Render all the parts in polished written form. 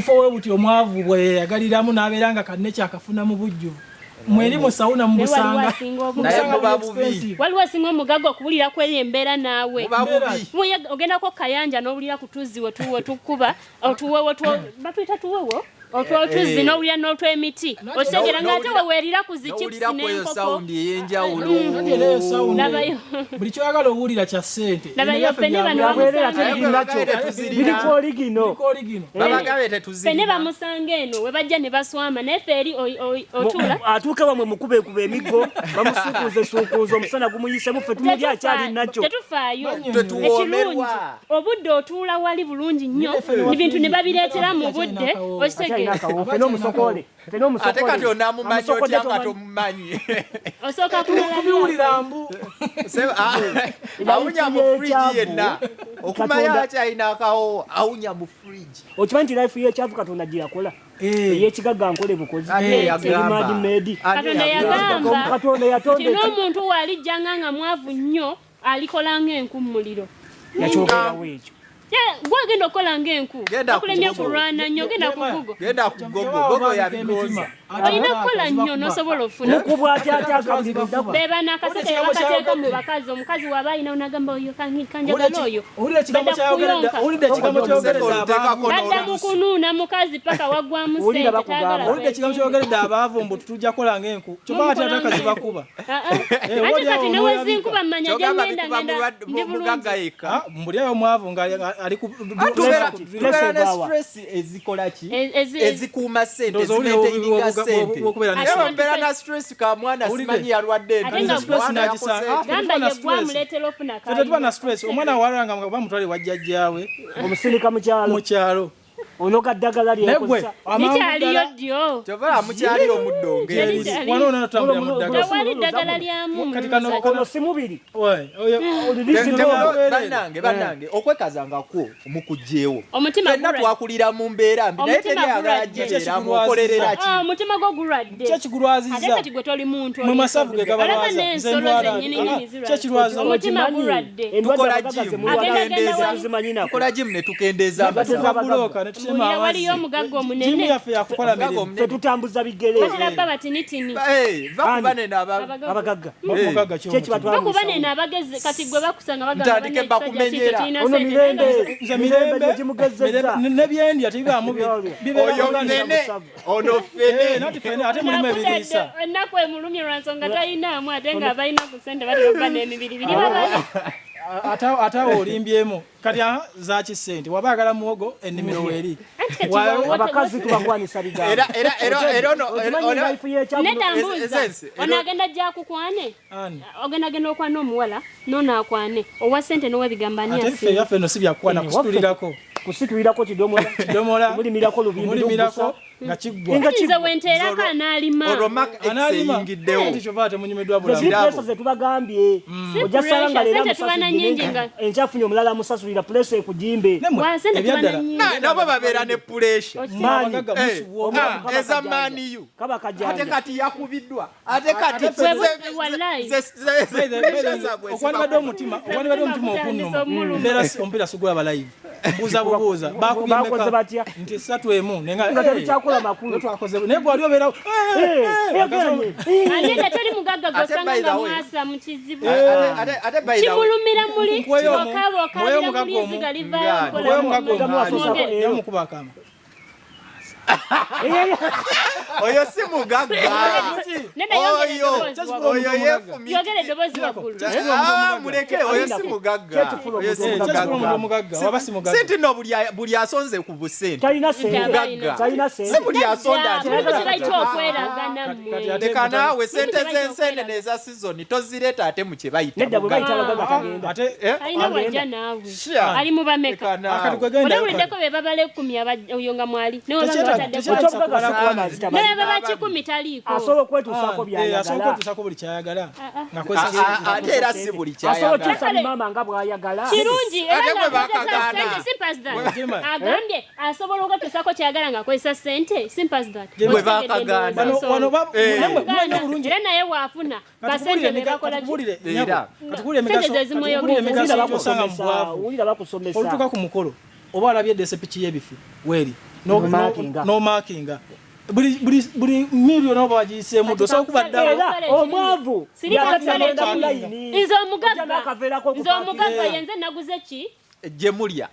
obufo we buti omwavu bwe yagaliramu n'aberanga kanne kyakafuna mu bujjuvu mweri mu sauna mu busanga naye mubabubi waliwo singa omugagga okubulira kweri embeera naawe ogenda ko kayanja n'obulira ku tuzzi we tukuba otuwewo batuyita tuwewo otwotuzzi n'obulira n'otw'emiti okitegera ng'ate weweerira ku zikipsi n'enkoko labayo buli kyoyagala owulira kya ssente labayo ffene ffene bamusanga eno we bajja ne baswama naye ffe eri otula atuuke bamwe mukubekuba emiggo bamusuukuuze omusana gumuyisemu ffe tumuli akyali nakyo tetufaayo ekirungi obudde otuula wali bulungi nnyo ebintu ne babireetera mu budde okitegera ate kati onamumanyi otya nga tomumanyi osooka kubiwulira mbu awunya mu fridge yenna okumanya akyalina akawo awunya mu fridge okimanyi nti life y'ekyavu katonda gye yakola ey'ekigagga nkole bukozi katonda yagamba n'omuntu waalijjanga nga mwavu nnyo alikola ng'enkummuliro yakyogerawo ekyo gwagenda okukola ng'enku okulemye okulwana nnyo genda ku gogo yabigonza olina kukola nnyo n'osobola ofuna beba n'akaseke bakateeka mu bakazi omukazi waba alina onagamba oyo kanjagala oyo badda mu kunuuna mukazi paka waggwamu owulidde ekigambo kyogeredde abaavu mbu tujja kukola ng'enku kyova ate atakazi bakuba ate kati newezinkuba mmanya gyengenda ndi bulungi mbuli ayo omwavu tubeera ne stress ezikola ki ezikuuma ssente zimaintaininga ssente ewa mbeera na stress ka mwana simanyi yalwadde tetuba na stress omwana walanga nga bamutwale wajjajjaawe omusirika mu kyalo onoga ddagala lyekosa likyaliyo ddyo kyova mukyali omuddo ngeri wano onatambula mu ddagala wali ddagala lyamu kono si mubiri bannange okwekazangako mukugjeewo fenna twakulira mu mbeera mbi naye teryagala gyeeramu okolerera ki omutima gwo gulwadde kyekigulwaziza ate kati gwe toli muntu mwe masavu ge olaba n'ensolo zennyini zirwadde omutima gulwadde tukola jimu ne tukendeeza amasavu waliyo omugagga omunene yaffe yakukola mirimu ffe tutambuza bigere batirabba batinitini bakuba neno abagagga bakuba neno abagezi kati gwe bakusanga ntandike bakumenyera ono mirembe gyemugezezza nebyendya tebibaamu oyo nene ono fene ate mulimu ebiriisa ennaku emulumye lwansonga talinaamu ate nga abalina ku ssente batirabba n'emibiri biri babayo ate olimbyemu kati za kisente wabaagala muwogo ennimiro weeri abakazi tubakwanisa bigambo netambuuza onaagenda jja kukwane ogenda okwana omuwala nonaakwane owa ssente n'owebigamba ani ate yaffe no si byakwana kusitulirako kidomola mulimirako mulimirako nga kiggwa nze wenteerako anaalima kyova temunyumiddwa bulamu ze tubagambye ojja sala nga leera enchafunye omulala musasulira pulesa ekujimbe ebyaddala nabo babeera ne pulesha eza maniyu ate kati yakubiddwa ate kati okwanibadde omutima okunnuma omupiira sigula balayivu buuza bakoze batya nti 3-1 nga tebikyakola makulu naye gwali obeerawo ate toli mugagga gosanga nga mwasa mu kizibu kimulumira muli bokabira muli eziga livaayo yamukuba akama oyo si mugagga oyo yefumya muleke oyo si mugagga sente no buli asonze ku busente mugagga si buli asonda leka naawe sente z'ensene neza sizoni tozireta ate mu kye bayita alina wajja naawe ali mu bameka olawuliddeko be babala 10 oyo nga mwali bakikumi taliiko asobola okwetuusaako byayagala buli kyayagala ate era si buli kyayagala maama nga bw'ayagala kirungi agambye asobola okwetuusaako kyayagala ng'akozesa ssente simple as that bwe bakagaana era naye waafuna basente ne bakola sente zezimweyogezasanga mubwavu olutuka ku mukolo oba alabye eddesepi y'ebifi weeri no marking buli million oba wagiyise muddo so kuba ddala omwavu nze omugagga yenze naguze ki Jemulia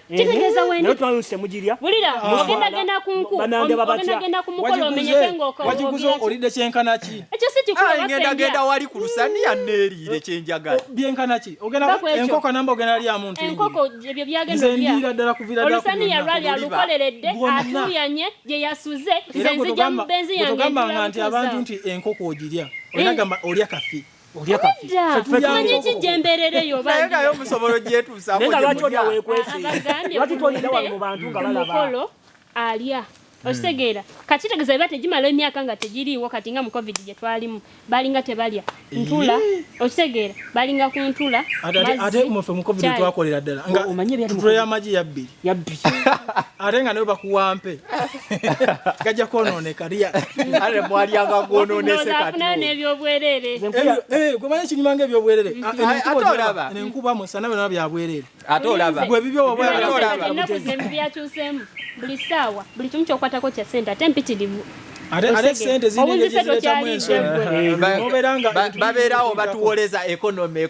kitegeeza wendi nayo twaluse mugirya bulira ogenda kunku ogenda kumukolo omenyeke ngoko wagiguze olidde kyenkana ki ekyo si kikulu ngenda wali ku lusaniya neeriire kyenjagala byenkana ki ogenda enkoko namba ogenda ali amuntu enkoko ebyo byagenda bya olusaniya lwali alukoleredde atuyanye gye yasuze nze nzija mu benzi yange tugamba nti abantu nti enkoko ogirya olagamba olya kafi tumanyi kijemberereyo nayo musobolo gyetuusaako mukolo alya okitegeera kakitegeeza biba tegimala emyaka nga tegiriiwo kati nga mu covid gye twalimu balinga tebalya ntula okitegeera balinga ku ntula ate mufe mu covid twakolera ddala nga tutule y'amagi yabbiri ate nga nayo bakuwampe gajja kwonooneka lya ate mwalyanga gwonoonese katiafunayo n'ebyobwereere gwe manyi ekinyuma ng'ebyobwereere ate olaba nenkuba musana byonna byabwereere ate olaba gwe bibyo ennaku zemu byakyuseemu buli ssaawa buli kimu kyokwatako kya sente ate mpitirivu ate sente zineziretamu ensonga babeerawo batuwoleza ekonomi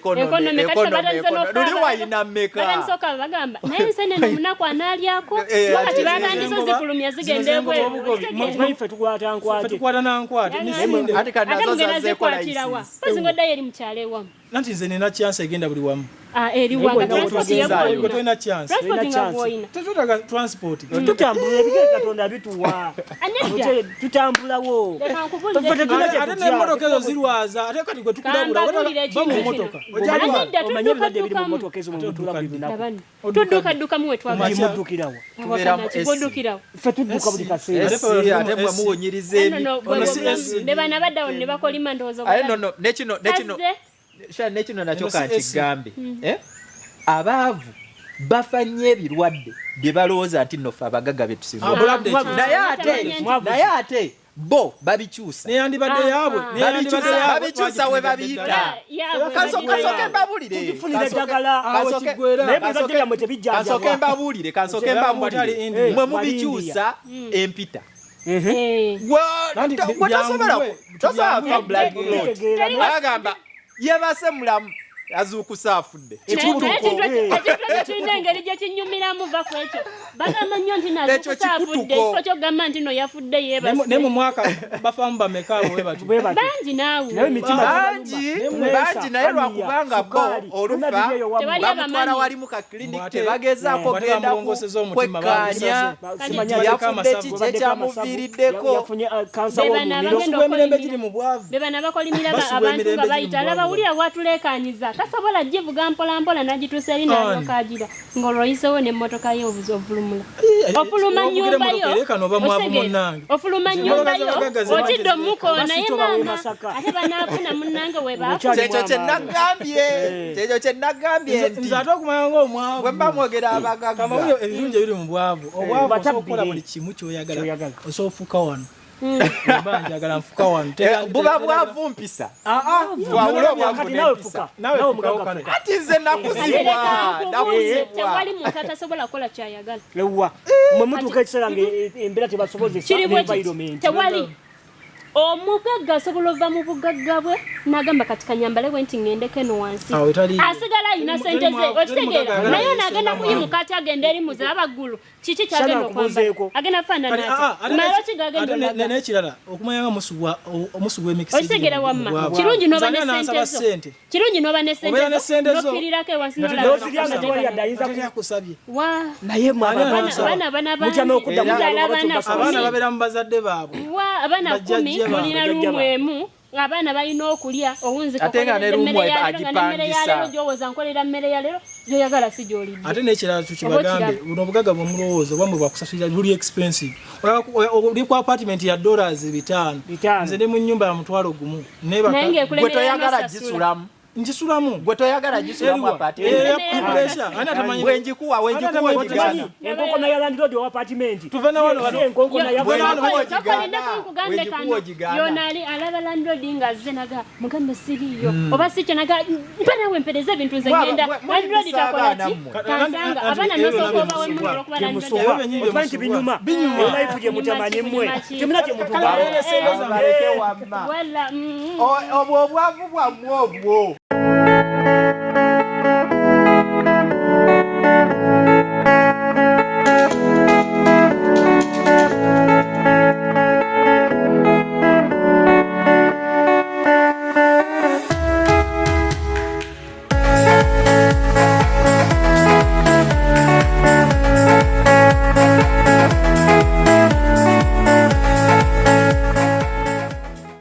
luli wayina mmeka bagamba naye ensene omunaku anaalyako wakati batandiso zifulumya zigenda ebwefe tukwata nankwate ate mugenda zikwatirawa bazingoddayo eri mukyalo ewamu nanti nze nina chance egenda buli wamu eriwatolina chance tetutaga transport tutambula ebigere katonda bituwa tutambulawo ate n'emmotoka ezo zirwaza ate kati gwe tukulabula ba mu mmotoka omanyi ebibadde ebiri mu mmotoka ezo mwetula buli lunaku tuddukamu wekimuddukirawo ffe tudduka buli kaseera ate mwe muwunyiriza be bana baddawo ne bakolima ndowooza nekino nakyo kankigambe abaavu bafa nnyo ebirwadde bye balowooza nti nno ffe abagagga be tusibunaye ate bo babikyusa neyandibadde yaabwe babikyusa we babiyita kansoke mbabulire kansoke mbabulire mwe mubikyusa empita tosobola blood agamba yebase mulamu azuukusa afudde ekitutuko engeri gye kinyumiramu va ku ekyo bagamba nnyo nti nazuukusa afudde ekifo kyogamba nti no yafudde yebase ne mu mwaka bafamu bameka abo bangi naawe bangi naye lwakubanga bo olufa bamutwala wali mu kaklinik tebagezaako genda kwekkaanya yafudde kiki ekyamuviiriddeko bebana bakolimira abantu nga bayita laba wulira bwatuleekanyiza tasobola givuga mpolampola nagituusa eri nalwakagira ng'olwoyisewo n'emmotoka ye ovulumula ofuluma nnyumba yo ofuluma nnyumba yo otidde omuko naye maama ate banaafuna munnange we kyekyo kyenagambye nti ate okumanya ng'omwavu bwe mba mwogera abagagga ebirungi ebiri mu bwavu obwavu osobola buli kimu kyoyagala osofuka wano njagala nfuka wano buba bwavu mpisa twawula obwavu n'empisa ati nze nakuzibwa tewali muntu atasobola kukola kyayagala lewa mwe mutuuka ekiseera ngaembeera tebasobozesa environment tewali omugagga asobola ova mu bugagga bwe n'agamba kati kanyambale bwe nti ŋŋendeko eno wansi asigala alina sente ze okitegeera naye n'agenda kuyimuka ati agenda eri muze abaggulu kiki kyagenda okwambala agenda faanana n'ekirala okumanya nga omusu gw'emikisi okitegeera wamma kirungi n'oba ne sente zo kirungi n'oba ne sente zo n'okkirirako ewansi n'ozirya tewali yadde ayinza akusabye naye abaana babeera mu bazadde baabwe abaana 10 mulina lumu emu abaana balina okulya owunzikaemmere yaleero gyowoza nkolera mmere yaleero gyoyagala si gyolidde ate n'ekirala tukibagambe buno obugagga bwemulowooza obwamwe bwakusasulira buli expensive oli ku apartment ya $500 nze ndi mu nnyumba ya $1,000 gwe toyagala gisulamu njisulamu gwe toyagala jisulamu apartment ana tamanyi wenjikuwa ojigana enkoko na landlord wa apartment tuvana wano enkoko na yonali alaba landlord ngazenaga mugambe siriyo oba sicho naga mpana wempeleze bintu zengenda landlord takola kansanga abana noso kuba wemuliro kuba landlord obanti binyuma life je mutamanye mmwe kimulate mutuba wala obwo bwavu bwa mwo